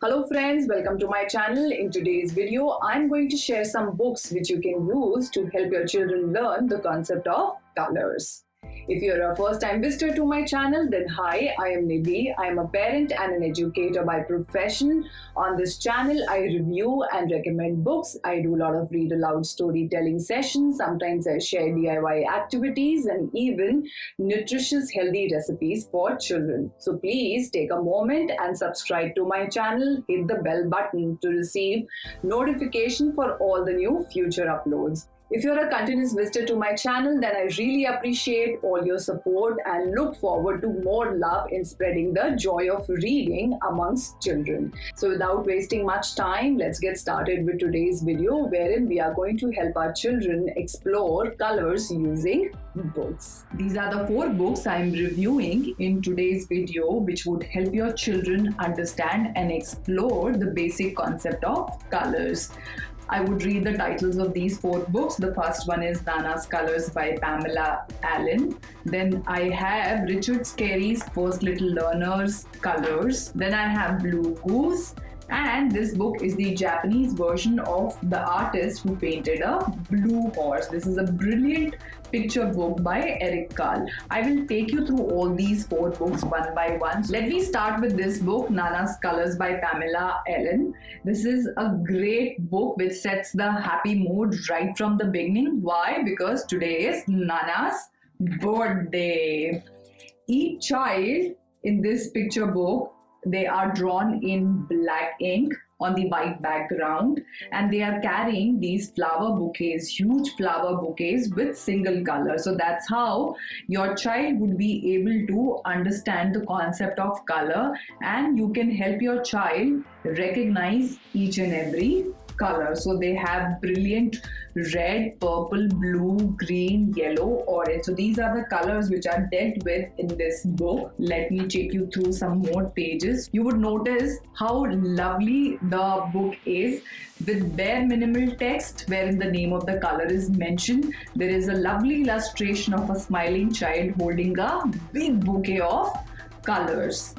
Hello friends, welcome to my channel. In today's video, I'm going to share some books which you can use to help your children learn the concept of colors. If you're a first-time visitor to my channel, then hi, I am Nidhi. I am a parent and an educator by profession. On this channel, I review and recommend books. I do a lot of read aloud storytelling sessions. Sometimes I share DIY activities and even nutritious healthy recipes for children. So please take a moment and subscribe to my channel. Hit the bell button to receive notification for all the new future uploads. If you're a continuous visitor to my channel, then I really appreciate all your support and look forward to more love in spreading the joy of reading amongst children. So without wasting much time, let's get started with today's video, wherein we are going to help our children explore colors using books. These are the 4 books I'm reviewing in today's video, which would help your children understand and explore the basic concept of colors. I would read the titles of these 4 books. The first one is Nana's Colors by Pamela Allen. Then I have Richard Scarry's First Little Learners Colors. Then I have Blue Goose. And this book is the Japanese version of The Artist Who Painted a Blue Horse. This is a brilliant picture book by Eric Carle. I will take you through all these 4 books one by one. Let me start with this book, Nana's Colors by Pamela Allen. This is a great book which sets the happy mood right from the beginning. Why? Because today is Nana's birthday. Each child in this picture book, they are drawn in black ink on the white background, and they are carrying these flower bouquets, huge flower bouquets with single color. So that's how your child would be able to understand the concept of color, and you can help your child recognize each and every color. So they have brilliant red, purple, blue, green, yellow, orange. So these are the colors which are dealt with in this book. Let me take you through some more pages. You would notice how lovely the book is with bare minimal text wherein the name of the color is mentioned. There is a lovely illustration of a smiling child holding a big bouquet of colors.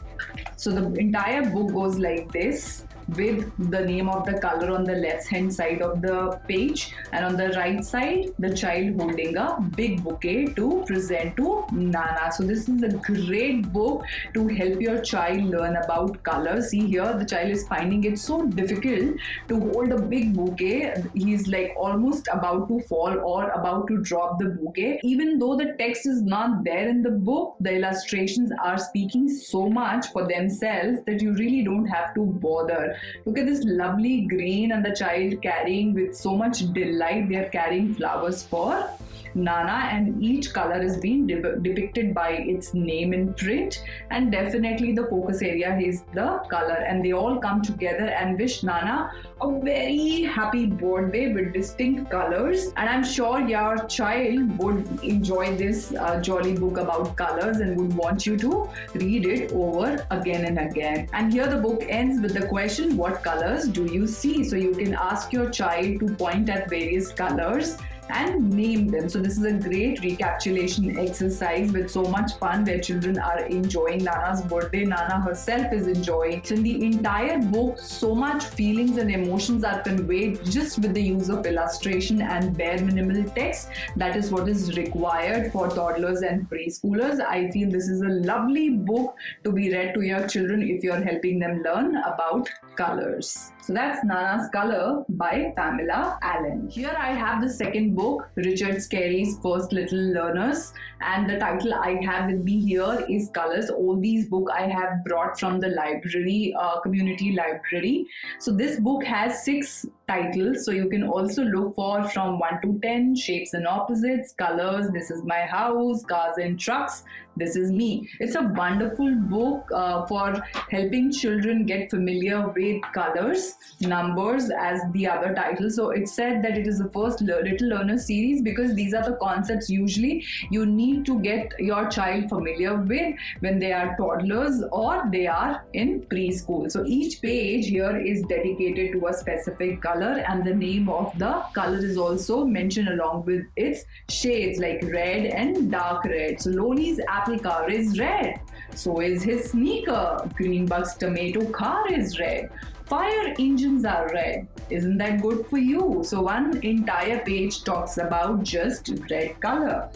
So the entire book goes like this, with the name of the color on the left hand side of the page, and on the right side the child holding a big bouquet to present to Nana. So this is a great book to help your child learn about colors. See here, the child is finding it so difficult to hold a big bouquet. He's like almost about to fall or about to drop the bouquet. Even though the text is not there in the book, the illustrations are speaking so much for themselves that you really don't have to bother. Look at this lovely green, and the child carrying with so much delight. They are carrying flowers for Nana, and each color is being depicted by its name in print, and definitely the focus area is the color, and they all come together and wish Nana a very happy birthday with distinct colors. And I'm sure your child would enjoy this jolly book about colors and would want you to read it over again and again. And here the book ends with the question, what colors do you see? So you can ask your child to point at various colors and name them. So this is a great recapitulation exercise with so much fun, where children are enjoying Nana's birthday. Nana herself is enjoying. So in the entire book, so much feelings and emotions are conveyed just with the use of illustration and bare minimal text. That is what is required for toddlers and preschoolers. I feel this is a lovely book to be read to your children if you're helping them learn about colors. So that's Nana's Color by Pamela Allen. Here I have the second book, Richard Scarry's First Little Learners, and the title I have with me here is Colors. All these books I have brought from the library, community library. So this book has 6 titles, so you can also look for from 1 to 10, Shapes and Opposites, Colors, This Is My House, Cars and Trucks, This Is Me. It's a wonderful book for helping children get familiar with colors, numbers as the other title. So it said that it is the first Little Learner series because these are the concepts usually you need to get your child familiar with when they are toddlers or they are in preschool. So each page here is dedicated to a specific color, and the name of the color is also mentioned along with its shades like red and dark red. So Loli's apple car is red. So is his sneaker. Greenback's tomato car is red. Fire engines are red. Isn't that good for you? So one entire page talks about just red color.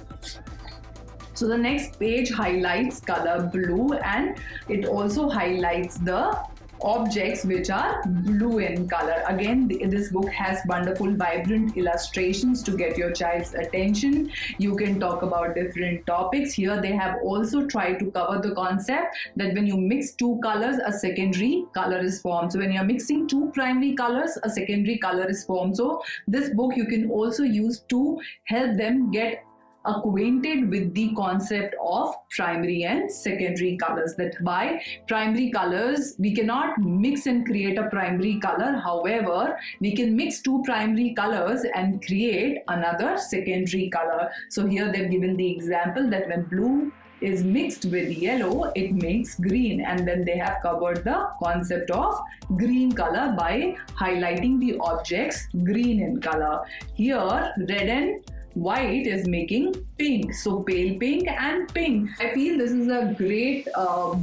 So the next page highlights color blue, and it also highlights the objects which are blue in color. Again, this book has wonderful vibrant illustrations to get your child's attention. You can talk about different topics. Here they have also tried to cover the concept that when you mix two colors, a secondary color is formed. So when you're mixing two primary colors, a secondary color is formed. So this book you can also use to help them get acquainted with the concept of primary and secondary colors. That by primary colors we cannot mix and create a primary color. However, we can mix two primary colors and create another secondary color. So here they've given the example that when blue is mixed with yellow, it makes green, and then they have covered the concept of green color by highlighting the objects green in color. Here red and white is making pink, so pale pink and pink. I feel this is a great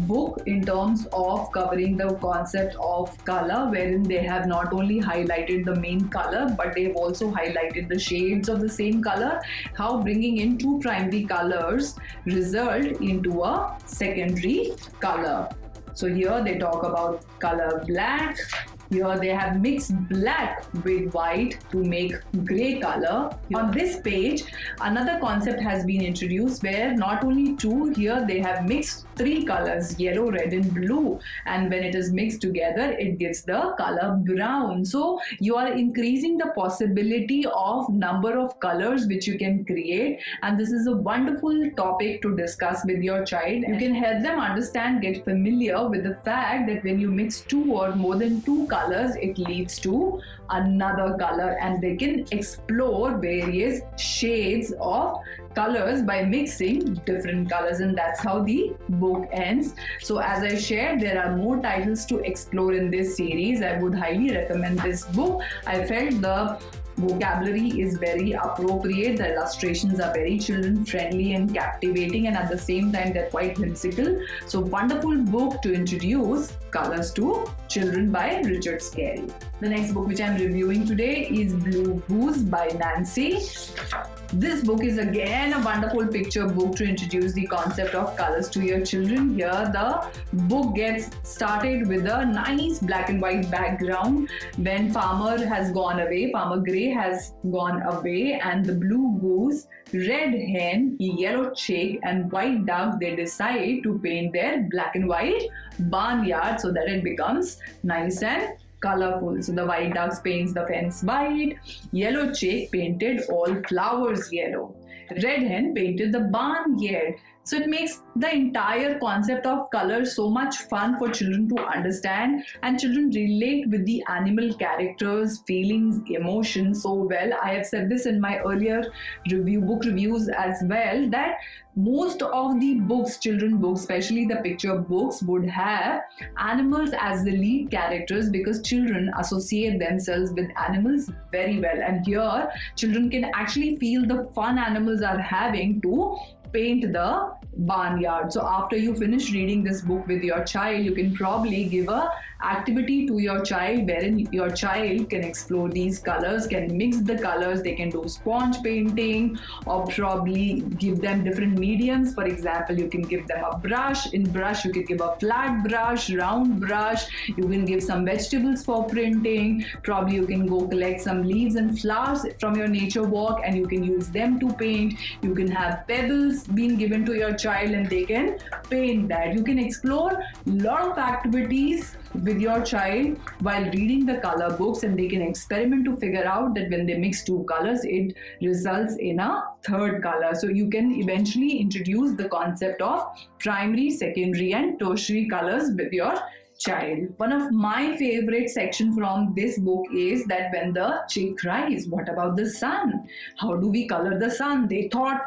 book in terms of covering the concept of color, wherein they have not only highlighted the main color but they've also highlighted the shades of the same color, how bringing in two primary colors result into a secondary color. So here they talk about color black. Here they have mixed black with white to make grey color. On this page, another concept has been introduced where not only two, here they have mixed three colors, yellow, red and blue. And when it is mixed together, it gives the color brown. So you are increasing the possibility of number of colors which you can create. And this is a wonderful topic to discuss with your child. You can help them understand, get familiar with the fact that when you mix two or more than two colors, it leads to another color, and they can explore various shades of colors by mixing different colors, and that's how the book ends. So as I shared, there are more titles to explore in this series. I would highly recommend this book. I felt the vocabulary is very appropriate, the illustrations are very children friendly and captivating, and at the same time they're quite whimsical. So wonderful book to introduce colors to children by Richard Scarry. The next book which I'm reviewing today is Blue Goose by Nancy. This book is again a wonderful picture book to introduce the concept of colors to your children. Here the book gets started with a nice black and white background. When Farmer has gone away, Farmer Gray has gone away, and the blue goose, red hen, yellow chick and white duck, they decide to paint their black and white barnyard so that it becomes nice and colorful. So the white ducks paints the fence white, yellow chick painted all flowers yellow, red hen painted the barnyard. So it makes the entire concept of color so much fun for children to understand, and children relate with the animal characters, feelings, emotions so well. I have said this in my earlier book reviews as well, that most of the books, children books, especially the picture books, would have animals as the lead characters because children associate themselves with animals very well. And here, children can actually feel the fun animals are having to paint the barnyard. So after you finish reading this book with your child, you can probably give a activity to your child wherein your child can explore these colors, can mix the colors, they can do sponge painting, or probably give them different mediums. For example, you can give them a brush. In brush you can give a flat brush, round brush, you can give some vegetables for printing, probably you can go collect some leaves and flowers from your nature walk and you can use them to paint. You can have pebbles being given to your child and they can paint that. You can explore a lot of activities with your child while reading the color books, and they can experiment to figure out that when they mix two colors, it results in a third color. So you can eventually introduce the concept of primary, secondary and tertiary colors with your child. One of my favorite section from this book is that when the chick cries, what about the sun? How do we color the sun? They thought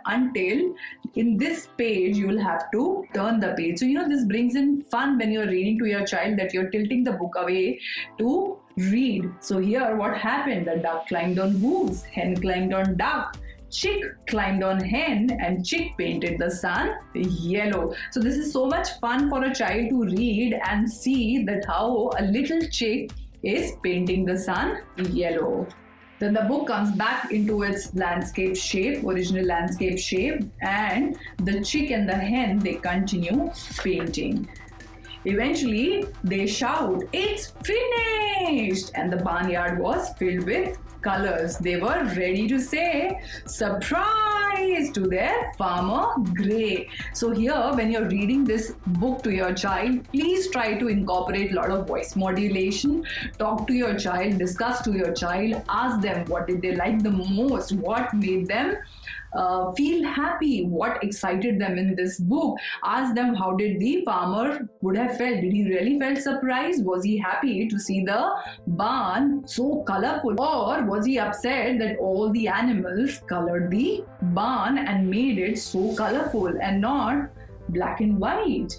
until in this page you will have to turn the page. So this brings in fun when you're reading to your child, that you're tilting the book away to read. So here what happened? The duck climbed on goose, hen climbed on duck, Chick climbed on hen and Chick painted the sun yellow. So this is so much fun for a child to read and see that how a little chick is painting the sun yellow. Then the book comes back into its landscape shape, original landscape shape, and the chick and the hen, they continue painting. Eventually, they shout, "It's finished!" And the barnyard was filled with colors. They were ready to say surprise to their farmer Gray. So here, when you're reading this book to your child, please try to incorporate a lot of voice modulation. Talk to your child, discuss to your child, ask them what did they like the most, what made them feel happy, what excited them in this book. Ask them how did the farmer would have felt. Did he really felt surprised? Was he happy to see the barn so colorful, or was he upset that all the animals colored the barn and made it so colorful and not black and white?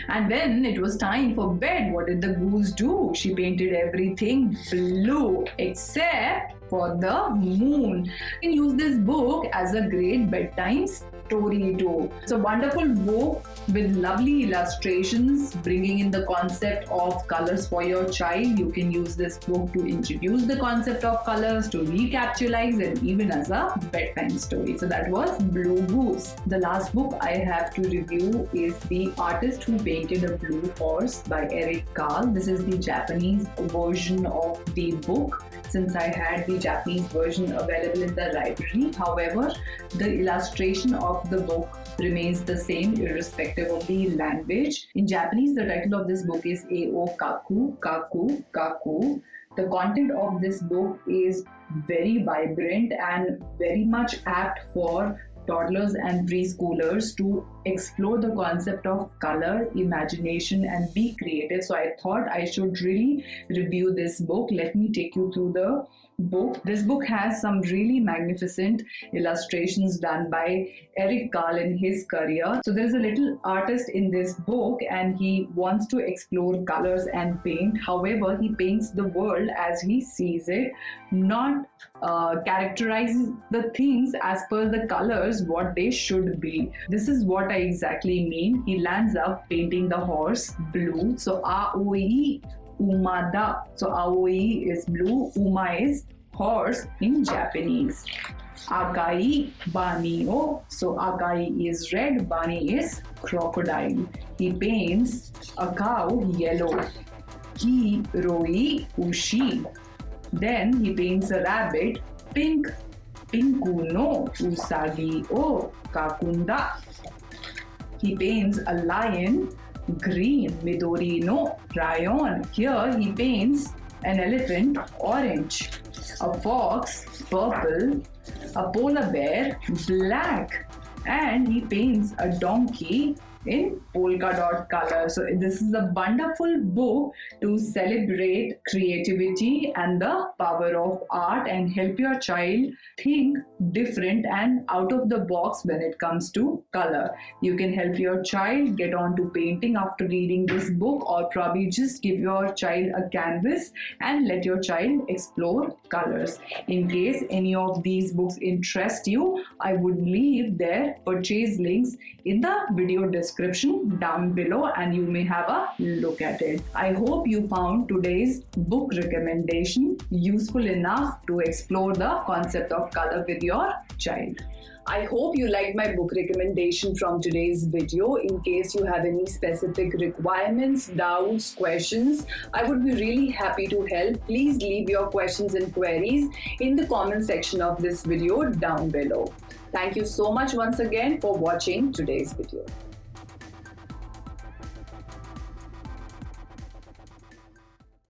And when it was time for bed, what did the goose do? She painted everything blue except for the moon. You can use this book as a great bedtime story too. It's a wonderful book with lovely illustrations, bringing in the concept of colors for your child. You can use this book to introduce the concept of colors, to recapitalize, and even as a bedtime story. So that was Blue Goose. The last book I have to review is The Artist Who Painted a Blue Horse by Eric Carle. This is the Japanese version of the book, since I had the Japanese version available in the library. However, the illustration of the book remains the same irrespective of the language. In Japanese, the title of this book is Eo Kaku, Kaku, Kaku. The content of this book is very vibrant and very much apt for toddlers and preschoolers to explore the concept of color, imagination, and be creative. So I thought I should really review this book. Let me take you through the book. This book has some really magnificent illustrations done by Eric Carle in his career. So there's a little artist in this book and he wants to explore colors and paint. However, he paints the world as he sees it, not characterizes the things as per the colors what they should be. This is what I exactly mean. He lands up painting the horse blue. So Aoi Umada. So Aoi is blue, Uma is horse in Japanese. Akai Bani O. So Akai is red, Bani is crocodile. He paints a cow yellow. Hiroi Ushi. Then he paints a rabbit pink. Pinku no Usagi o Kakunda. He paints a lion green, Midori no Rayon. Here he paints an elephant orange, a fox purple, a polar bear black, and he paints a donkey in polka dot color. So this is a wonderful book to celebrate creativity and the power of art and help your child think different and out of the box when it comes to color. You can help your child get on to painting after reading this book, or probably just give your child a canvas and let your child explore colors. In case any of these books interest you, I would leave their purchase links in the video description down below and you may have a look at it. I hope you found today's book recommendation useful enough to explore the concept of color with your child. I hope you liked my book recommendation from today's video. In case you have any specific requirements, doubts, questions, I would be really happy to help. Please leave your questions and queries in the comment section of this video down below. Thank you so much once again for watching today's video.